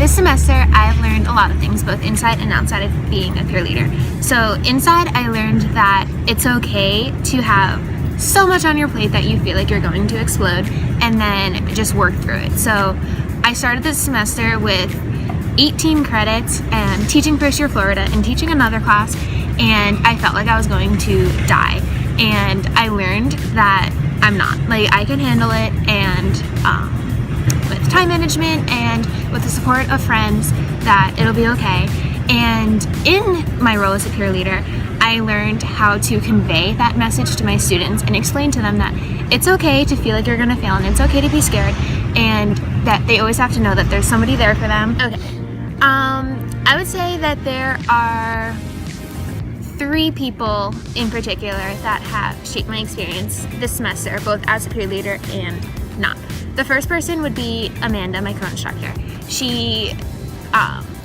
This semester, I've learned a lot of things, both inside and outside of being a peer leader. So inside, I learned that it's okay to have so much on your plate that you feel like you're going to explode, and then just work through it. So I started this semester with 18 credits and teaching first year Florida and teaching another class, and I felt like I was going to die. And I learned that I'm not. Like, I can handle it, and with time management and with the support of friends, that it'll be okay. And in my role as a peer leader, I learned how to convey that message to my students and explain to them that it's okay to feel like you're gonna fail, and it's okay to be scared, and that they always have to know that there's somebody there for them. Okay. I would say that there are 3 people in particular that have shaped my experience this semester, both as a peer leader and not. The first person would be Amanda, my co-instructor. She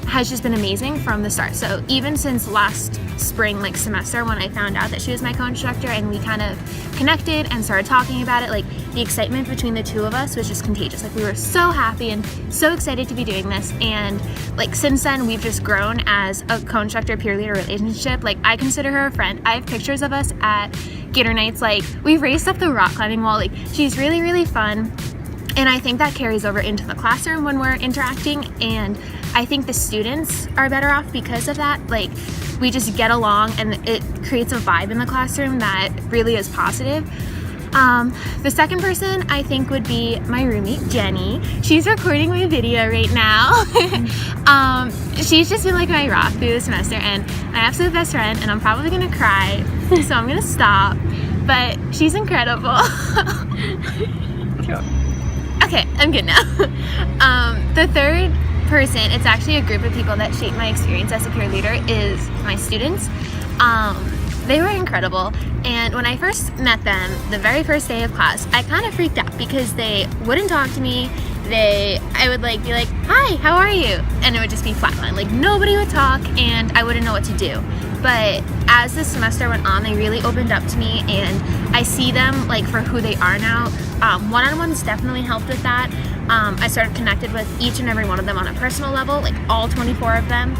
has just been amazing from the start. So even since last spring, like semester, when I found out that she was my co-instructor and we kind of connected and started talking about it, like the excitement between the two of us was just contagious. Like, we were so happy and so excited to be doing this. And like since then, we've just grown as a co-instructor peer leader relationship. Like, I consider her a friend. I have pictures of us at Gator Nights. Like, we raced up the rock climbing wall. Like, she's really, really fun. And I think that carries over into the classroom when we're interacting, and I think the students are better off because of that. Like, we just get along, and it creates a vibe in the classroom that really is positive. The second person I think would be my roommate, Jenny. She's recording my video right now. She's just been like my rock through the semester, and my absolute best friend, and I'm probably gonna cry, so I'm gonna stop, but she's incredible. Sure. Okay, I'm good now. The third person, it's actually a group of people that shaped my experience as a peer leader, is my students. They were incredible, and when I first met them, the very first day of class, I kind of freaked out because they wouldn't talk to me. I would like be like, "Hi, how are you?" And it would just be flatline. Like, nobody would talk, and I wouldn't know what to do. But as the semester went on, they really opened up to me, and I see them like for who they are now. One-on-ones definitely helped with that. I started connected with each and every one of them on a personal level, like all 24 of them.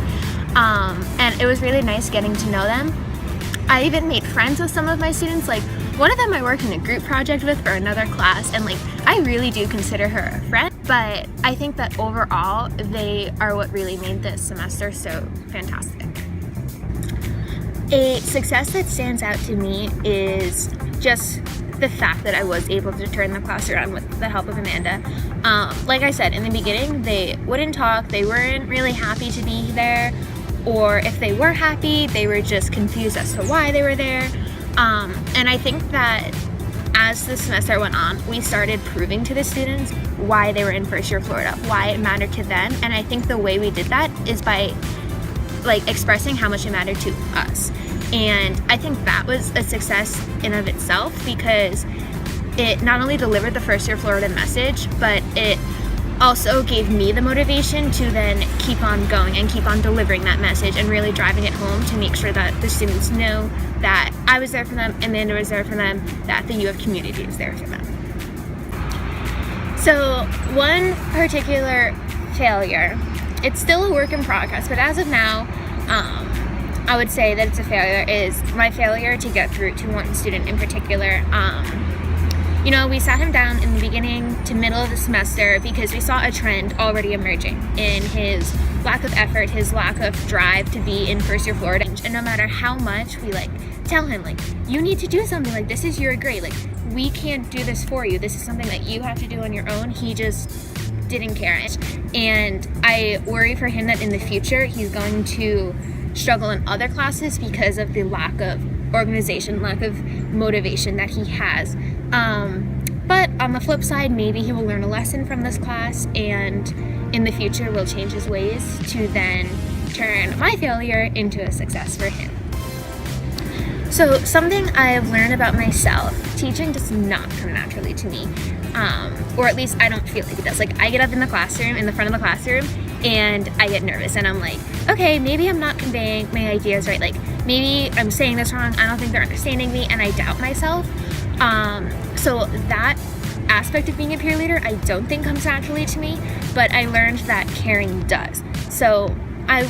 And it was really nice getting to know them. I even made friends with some of my students. Like, one of them I worked in a group project with for another class, and like, I really do consider her a friend. But I think that overall, they are what really made this semester so fantastic. A success that stands out to me is just the fact that I was able to turn the class around with the help of Amanda. Like I said, in the beginning, they wouldn't talk, they weren't really happy to be there, or if they were happy, they were just confused as to why they were there. And I think that as the semester went on, we started proving to the students why they were in first year Florida, why it mattered to them, and I think the way we did that is by like expressing how much it mattered to us. And I think that was a success in of itself, because it not only delivered the first year Florida message, but it also gave me the motivation to then keep on going and keep on delivering that message and really driving it home to make sure that the students know that I was there for them, Amanda was there for them, that the U of community is there for them. So one particular failure, it's still a work in progress, but as of now, I would say that it's a failure, is my failure to get through to one student in particular. You know, we sat him down in the beginning to middle of the semester because we saw a trend already emerging in his lack of effort, his lack of drive to be in first year Florida. And no matter how much we like tell him, like, you need to do something, like, this is your grade, like, we can't do this for you, this is something that you have to do on your own, he just didn't care. And I worry for him that in the future he's going to struggle in other classes because of the lack of organization, lack of motivation that he has. But on the flip side, maybe he will learn a lesson from this class, and in the future will change his ways to then turn my failure into a success for him. So something I have learned about myself, teaching does not come naturally to me, or at least I don't feel like it does. Like, I get up in the classroom, in the front of the classroom, and I get nervous, and I'm like, okay, maybe I'm not conveying my ideas right, like, maybe I'm saying this wrong, I don't think they're understanding me, and I doubt myself. So that aspect of being a peer leader I don't think comes naturally to me, but I learned that caring does. So I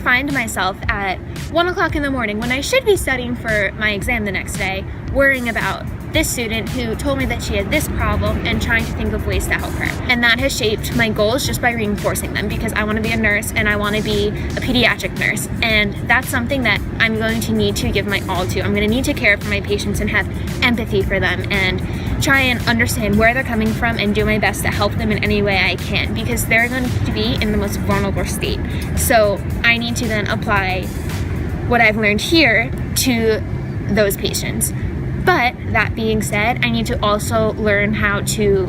find myself at 1 o'clock in the morning when I should be studying for my exam the next day, worrying about this student who told me that she had this problem and trying to think of ways to help her. And that has shaped my goals just by reinforcing them, because I want to be a nurse and I want to be a pediatric nurse. And that's something that I'm going to need to give my all to. I'm going to need to care for my patients and have empathy for them and try and understand where they're coming from and do my best to help them in any way I can, because they're going to be in the most vulnerable state. So I need to then apply what I've learned here to those patients. But that being said, I need to also learn how to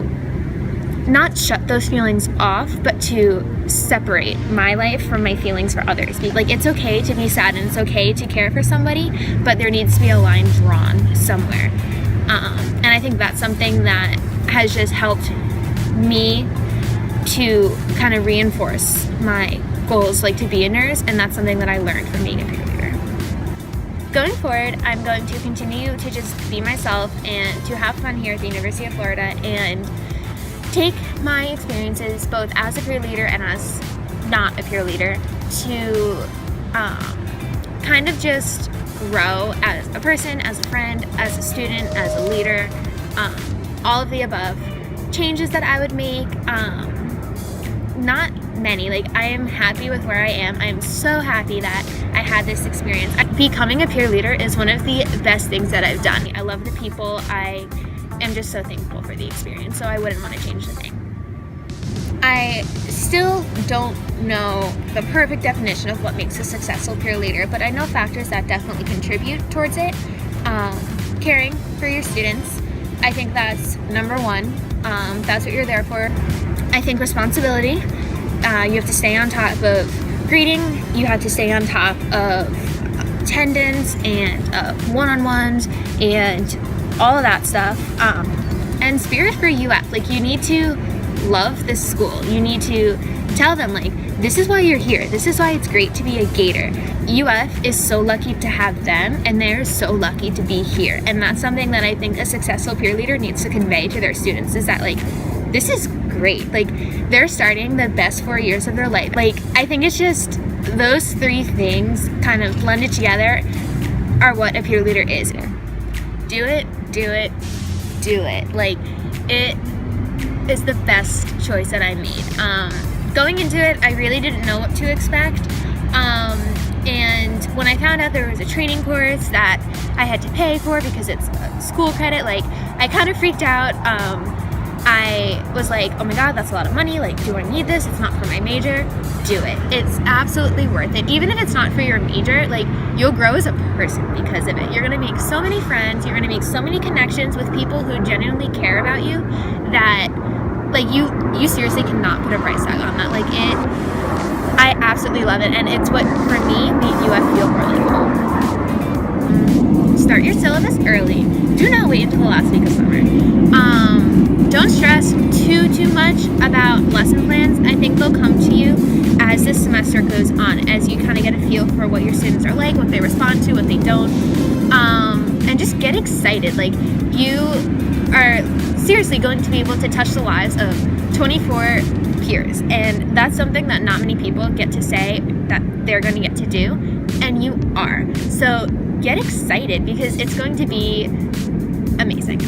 not shut those feelings off, but to separate my life from my feelings for others. Like, it's okay to be sad and it's okay to care for somebody, but there needs to be a line drawn somewhere. And I think that's something that has just helped me to kind of reinforce my goals, like to be a nurse, and that's something that I learned from being a peer leader. Going forward, I'm going to continue to just be myself and to have fun here at the University of Florida and take my experiences both as a peer leader and as not a peer leader to kind of just grow as a person, as a friend, as a student, as a leader, all of the above. Changes that I would make, not many. Like, I am happy with where I am. I am so happy that I had this experience. Becoming a peer leader is one of the best things that I've done. I love the people. I am just so thankful for the experience, so I wouldn't want to change the thing. I still don't know the perfect definition of what makes a successful peer leader, but I know factors that definitely contribute towards it. Caring for your students, I think that's number one. That's what you're there for. I think responsibility. You have to stay on top of greeting. You have to stay on top of attendance and one-on-ones and all of that stuff. And spirit for UF. Like, you need to love this school. You need to tell them, like, this is why you're here. This is why it's great to be a Gator. UF is so lucky to have them, and they're so lucky to be here. And that's something that I think a successful peer leader needs to convey to their students, is that, like, this is great. Like, they're starting the best 4 years of their life. Like, I think it's just those three things kind of blended together are what a peer leader is. Do it, do it, do it. Like, it is the best choice that I made. Going into it, I really didn't know what to expect. And when I found out there was a training course that I had to pay for because it's school credit, like, I kind of freaked out. I was like, oh my God, that's a lot of money. Like, do I need this? It's not for my major. Do it. It's absolutely worth it. Even if it's not for your major, like, you'll grow as a person because of it. You're going to make so many friends. You're going to make so many connections with people who genuinely care about you that, like, you seriously cannot put a price tag on that. Like, I absolutely love it. And it's what, for me, made UF feel really cool. Start your syllabus early. Do not wait until the last week of summer. Don't stress too much about lesson plans. I think they'll come to you as this semester goes on, as you kind of get a feel for what your students are like, what they respond to, what they don't, and just get excited. Like, you are seriously going to be able to touch the lives of 24 peers, and that's something that not many people get to say that they're going to get to do, and you are. So get excited, because it's going to be amazing.